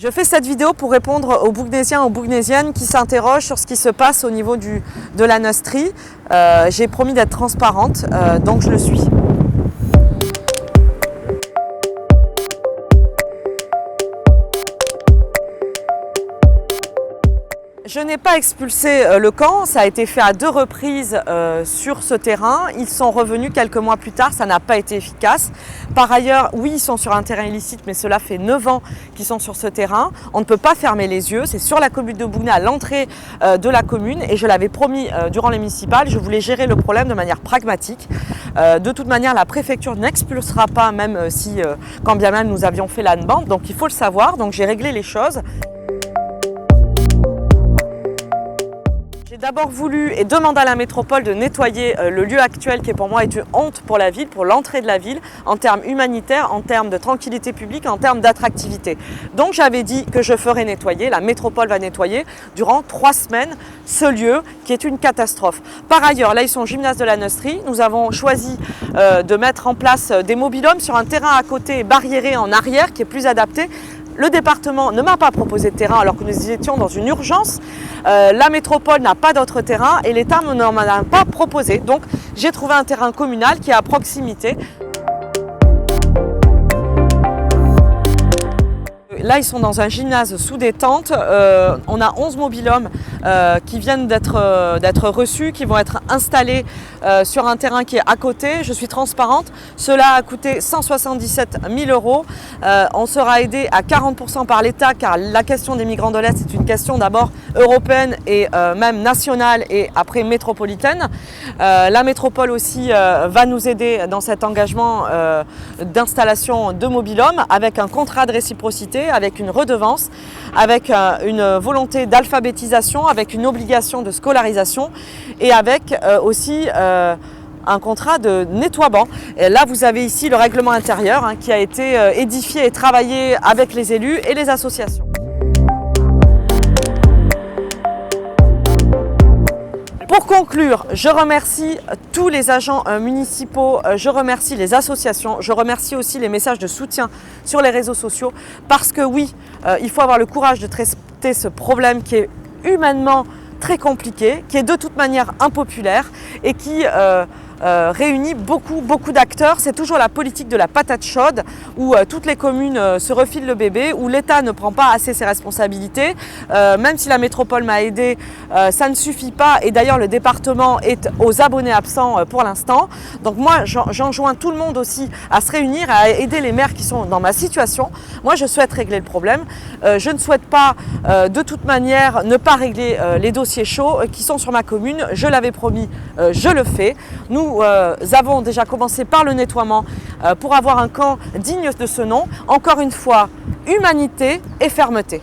Je fais cette vidéo pour répondre aux Bougnésiens, aux Bougnésiennes qui s'interrogent sur ce qui se passe au niveau de la Neustrie. J'ai promis d'être transparente, donc je le suis. Je n'ai pas expulsé le camp, ça a été fait à 2 reprises sur ce terrain. Ils sont revenus quelques mois plus tard, ça n'a pas été efficace. Par ailleurs, oui, ils sont sur un terrain illicite, mais cela fait 9 ans qu'ils sont sur ce terrain. On ne peut pas fermer les yeux, c'est sur la commune de Bougnat, à l'entrée de la commune, et je l'avais promis durant les municipales, je voulais gérer le problème de manière pragmatique. De toute manière, la préfecture n'expulsera pas, même si, quand bien même nous avions fait la bande, donc il faut le savoir, donc j'ai réglé les choses. J'ai d'abord voulu et demandé à la métropole de nettoyer le lieu actuel qui est pour moi une honte pour la ville, pour l'entrée de la ville, en termes humanitaires, en termes de tranquillité publique, en termes d'attractivité. Donc j'avais dit que je ferais nettoyer, la métropole va nettoyer durant 3 semaines ce lieu qui est une catastrophe. Par ailleurs, là ils sont au gymnase de la Neustrie, nous avons choisi de mettre en place des mobil-homes sur un terrain à côté barriéré en arrière qui est plus adapté. Le département ne m'a pas proposé de terrain alors que nous étions dans une urgence. La métropole n'a pas d'autre terrain et l'État ne m'en a pas proposé. Donc j'ai trouvé un terrain communal qui est à proximité. Là, ils sont dans un gymnase sous des tentes. On a 11 mobil-homes qui viennent d'être reçus, qui vont être installés sur un terrain qui est à côté. Je suis transparente. Cela a coûté 177 000 €. On sera aidé à 40% par l'État car la question des migrants de l'Est est une question d'abord européenne et même nationale et après métropolitaine. La métropole aussi va nous aider dans cet engagement d'installation de mobil-homes avec un contrat de réciprocité, avec une redevance, avec une volonté d'alphabétisation, avec une obligation de scolarisation et avec aussi un contrat de nettoiement. Et là, vous avez ici le règlement intérieur qui a été édifié et travaillé avec les élus et les associations. Pour conclure, je remercie tous les agents municipaux, je remercie les associations, je remercie aussi les messages de soutien sur les réseaux sociaux parce que oui, il faut avoir le courage de traiter ce problème qui est humainement très compliqué, qui est de toute manière impopulaire et qui réunit beaucoup d'acteurs. C'est toujours la politique de la patate chaude où toutes les communes se refilent le bébé, où l'État ne prend pas assez ses responsabilités. Même si la métropole m'a aidé, ça ne suffit pas et d'ailleurs le département est aux abonnés absents pour l'instant. Donc moi j'enjoins tout le monde aussi à se réunir, à aider les maires qui sont dans ma situation. Moi je souhaite régler le problème. Je ne souhaite pas de toute manière ne pas régler les dossiers chauds qui sont sur ma commune. Je l'avais promis, je le fais. Nous avons déjà commencé par le nettoiement pour avoir un camp digne de ce nom. Encore une fois, humanité et fermeté.